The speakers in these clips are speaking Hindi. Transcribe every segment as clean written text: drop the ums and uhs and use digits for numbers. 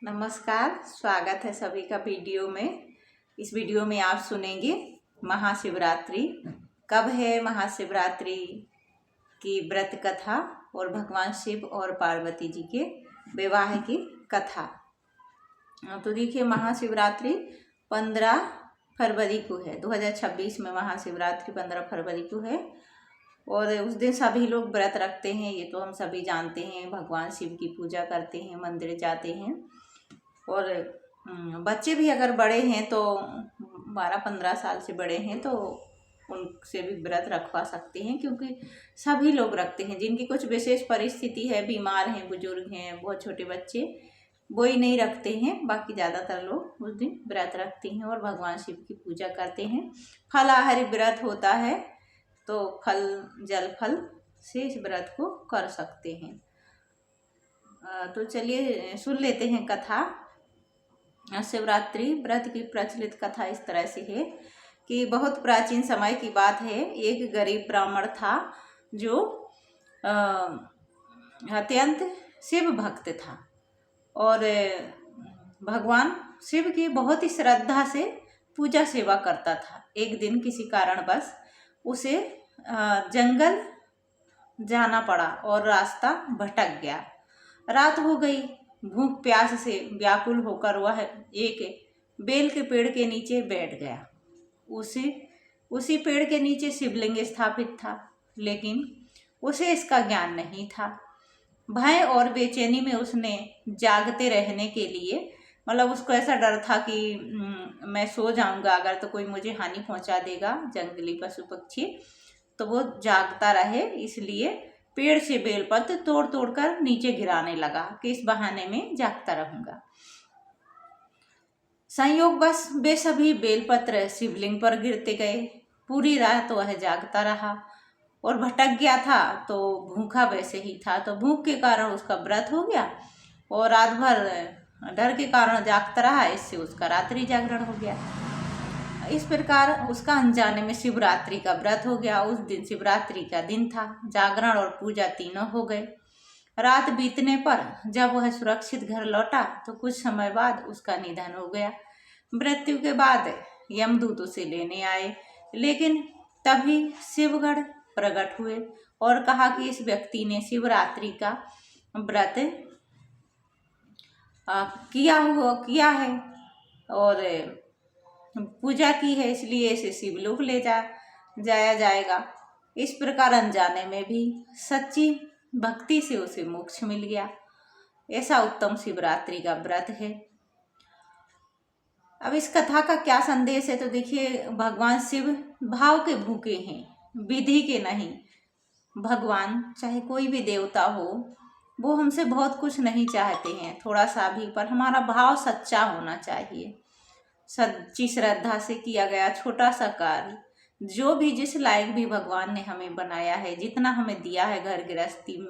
नमस्कार, स्वागत है सभी का वीडियो में। इस वीडियो में आप सुनेंगे महाशिवरात्रि कब है, महाशिवरात्रि की व्रत कथा और भगवान शिव और पार्वती जी के विवाह की कथा। तो देखिए, महाशिवरात्रि 15 फरवरी को है। 2026 में महाशिवरात्रि 15 फरवरी को है और उस दिन सभी लोग व्रत रखते हैं। ये तो हम सभी जानते हैं। भगवान शिव की पूजा करते हैं, मंदिर जाते हैं और बच्चे भी अगर बड़े हैं तो 12-15 साल से बड़े हैं तो उनसे भी व्रत रखवा सकते हैं, क्योंकि सभी लोग रखते हैं। जिनकी कुछ विशेष परिस्थिति है, बीमार हैं, बुजुर्ग हैं, बहुत छोटे बच्चे, वो ही नहीं रखते हैं। बाकी ज़्यादातर लोग उस दिन व्रत रखते हैं और भगवान शिव की पूजा करते हैं। फलाहारी व्रत होता है तो फल जल फल से इस व्रत को कर सकते हैं। तो चलिए सुन लेते हैं कथा। शिवरात्रि व्रत की प्रचलित कथा इस तरह से है कि बहुत प्राचीन समय की बात है। एक गरीब ब्राह्मण था जो अत्यंत शिव भक्त था और भगवान शिव की बहुत ही श्रद्धा से पूजा सेवा करता था। एक दिन किसी कारणवश उसे जंगल जाना पड़ा और रास्ता भटक गया। रात हो गई। भूख प्यास से व्याकुल होकर वह एक बेल के पेड़ के नीचे बैठ गया। उसी पेड़ के नीचे शिवलिंग स्थापित था, लेकिन उसे इसका ज्ञान नहीं था। भय और बेचैनी में उसने जागते रहने के लिए, मतलब उसको ऐसा डर था कि मैं सो जाऊंगा अगर तो कोई मुझे हानि पहुंचा देगा, जंगली पशु पक्षी, तो वो जागता रहे, इसलिए पेड़ से बेलपत्र तोड़ तोड़ कर नीचे गिराने लगा कि इस बहाने में जागता रहूंगा। संयोगवश वे सभी बेलपत्र शिवलिंग पर गिरते गए। पूरी रात वह जागता रहा और भटक गया था तो भूखा वैसे ही था, तो भूख के कारण उसका व्रत हो गया और रात भर डर के कारण जागता रहा, इससे उसका रात्रि जागरण हो गया। इस प्रकार उसका अनजाने में शिवरात्रि का व्रत हो गया। उस दिन शिवरात्रि का दिन था। जागरण और पूजा तीनों हो गए। रात बीतने पर जब वह सुरक्षित घर लौटा तो कुछ समय बाद उसका निधन हो गया। मृत्यु के बाद यमदूत उसे लेने आए, लेकिन तभी शिवगढ़ प्रकट हुए और कहा कि इस व्यक्ति ने शिवरात्रि का व्रत किया है और पूजा की है, इसलिए इसे शिवलोक ले जाया जाएगा। इस प्रकार अनजाने में भी सच्ची भक्ति से उसे मोक्ष मिल गया। ऐसा उत्तम शिवरात्रि का व्रत है। अब इस कथा का क्या संदेश है, तो देखिए, भगवान शिव भाव के भूखे हैं, विधि के नहीं। भगवान चाहे कोई भी देवता हो, वो हमसे बहुत कुछ नहीं चाहते हैं, थोड़ा सा भी, पर हमारा भाव सच्चा होना चाहिए। सच्ची श्रद्धा से किया गया छोटा सा कार्य, जो भी जिस लायक भी भगवान ने हमें बनाया है, जितना हमें दिया है घर गृहस्थी में,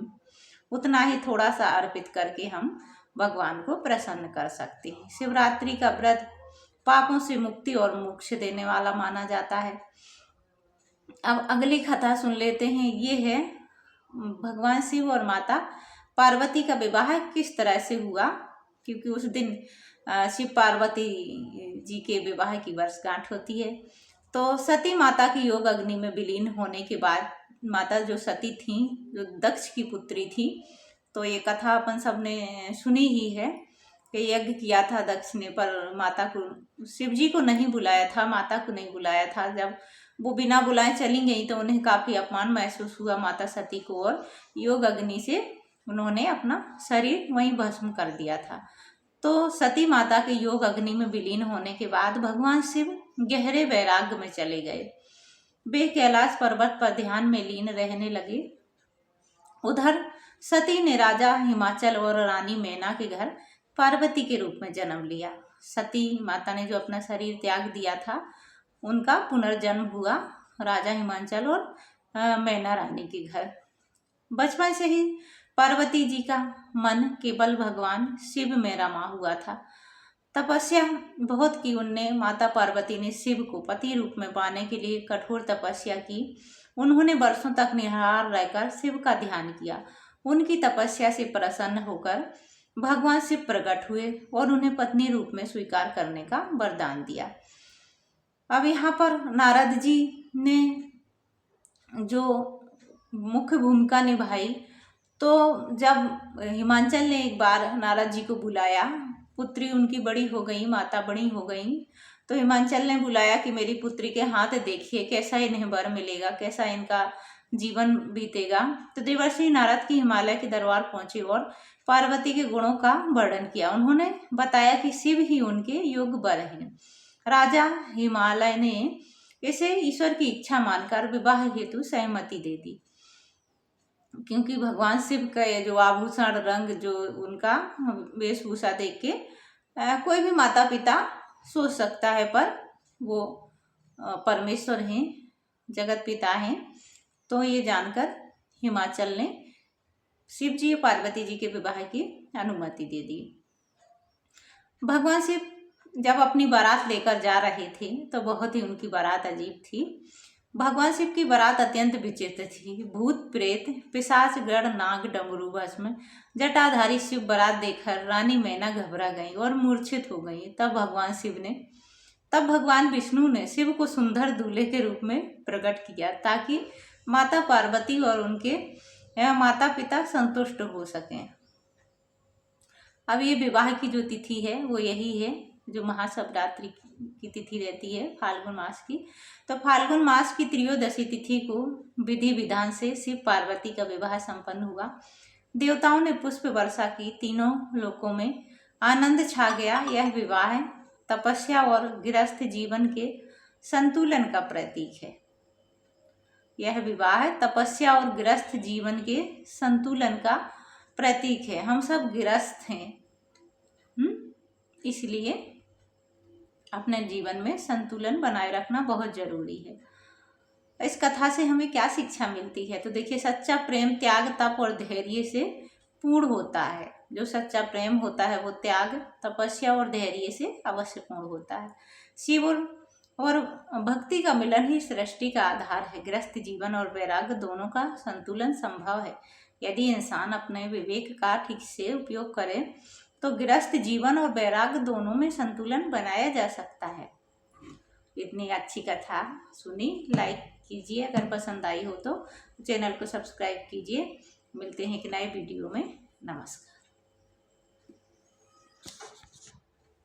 उतना ही थोड़ा सा अर्पित करके हम भगवान को प्रसन्न कर सकते हैं। शिवरात्रि का व्रत पापों से मुक्ति और मोक्ष देने वाला माना जाता है। अब अगली कथा सुन लेते हैं। ये है भगवान शिव और माता पार्वती का विवाह किस तरह से हुआ, क्योंकि उस दिन शिव पार्वती जी के विवाह की वर्षगांठ होती है। तो सती माता की योग अग्नि में विलीन होने के बाद, माता जो सती थी, जो दक्ष की पुत्री थी, तो ये कथा अपन सबने सुनी ही है कि यज्ञ किया था दक्ष ने, पर माता को, शिव जी को नहीं बुलाया था, माता को नहीं बुलाया था। जब वो बिना बुलाए चली गई तो उन्हें काफ़ी अपमान महसूस हुआ माता सती को, और योग अग्नि से उन्होंने अपना शरीर वहीं भस्म कर दिया था। तो सती माता के योग अग्नि में विलीन होने के बाद भगवान शिव गहरे वैराग्य में चले गए। वे कैलाश पर्वत पर ध्यान में लीन रहने लगे। उधर सती ने राजा हिमाचल और रानी मैना के घर पार्वती के रूप में जन्म लिया। सती माता ने जो अपना शरीर त्याग दिया था, उनका पुनर्जन्म हुआ राजा हिमाचल और मैना रानी के घर। बचपन से ही पार्वती जी का मन केवल भगवान शिव में रमा हुआ था। तपस्या बहुत की उनने। माता पार्वती ने शिव को पति रूप में पाने के लिए कठोर तपस्या की। उन्होंने वर्षों तक निराहार रहकर शिव का ध्यान किया। उनकी तपस्या से प्रसन्न होकर भगवान शिव प्रकट हुए और उन्हें पत्नी रूप में स्वीकार करने का वरदान दिया। अब यहाँ पर नारद जी ने जो मुख्य भूमिका निभाई, तो जब हिमांचल ने एक बार नारद जी को बुलाया, पुत्री उनकी बड़ी हो गई, माता बड़ी हो गई, तो हिमांचल ने बुलाया कि मेरी पुत्री के हाथ देखिए कैसा इन्हें वर मिलेगा, कैसा इनका जीवन बीतेगा। तो देवर्षि नारद की हिमालय के दरबार पहुंचे और पार्वती के गुणों का वर्णन किया। उन्होंने बताया कि शिव ही उनके योग्य वर हैं। राजा हिमालय ने इसे ईश्वर की इच्छा मानकर विवाह हेतु सहमति दे दी, क्योंकि भगवान शिव का ये जो आभूषण, रंग, जो उनका वेशभूषा देख के कोई भी माता पिता सोच सकता है, पर वो परमेश्वर हैं, जगत पिता हैं। तो ये जानकर हिमाचल ने शिव जी और पार्वती जी के विवाह की अनुमति दे दी। भगवान शिव जब अपनी बारात लेकर जा रहे थे तो बहुत ही उनकी बारात अजीब थी। भगवान शिव की बारात अत्यंत विचित्र थी। भूत प्रेत, पिशाच, गण, नाग, डमरू, भस्म, जटाधारी शिव बारात देखकर रानी मैना घबरा गई और मूर्छित हो गई। तब भगवान विष्णु ने शिव को सुंदर दूल्हे के रूप में प्रकट किया, ताकि माता पार्वती और उनके माता पिता संतुष्ट हो सकें। अब ये विवाह की जो तिथि है वो यही है, जो महाशिवरात्रि की तिथि रहती है फाल्गुन मास की। तो फाल्गुन मास की त्रयोदशी तिथि को विधि विधान से शिव पार्वती का विवाह संपन्न हुआ। देवताओं ने पुष्प वर्षा की, तीनों लोकों में आनंद छा गया। यह विवाह तपस्या और गृहस्थ जीवन के संतुलन का प्रतीक है। यह विवाह तपस्या और गृहस्थ जीवन के संतुलन का प्रतीक है। हम सब गृहस्थ हैं, इसलिए अपने जीवन में संतुलन बनाए रखना बहुत जरूरी है। इस कथा से हमें क्या शिक्षा मिलती है? तो देखिए, सच्चा प्रेम त्याग, तप और धैर्य से पूर्ण होता है। जो सच्चा प्रेम होता है वो त्याग, तपस्या और धैर्य से अवश्य पूर्ण होता है। शिव और भक्ति का मिलन ही सृष्टि का आधार है। गृहस्थ जीवन और वैराग्य दोनों का संतुलन संभव है। यदि इंसान अपने विवेक का ठीक से उपयोग करे तो गृहस्थ जीवन और वैराग्य दोनों में संतुलन बनाया जा सकता है। इतनी अच्छी कथा सुनी, लाइक कीजिए, अगर पसंद आई हो तो चैनल को सब्सक्राइब कीजिए। मिलते हैं एक नए वीडियो में। नमस्कार।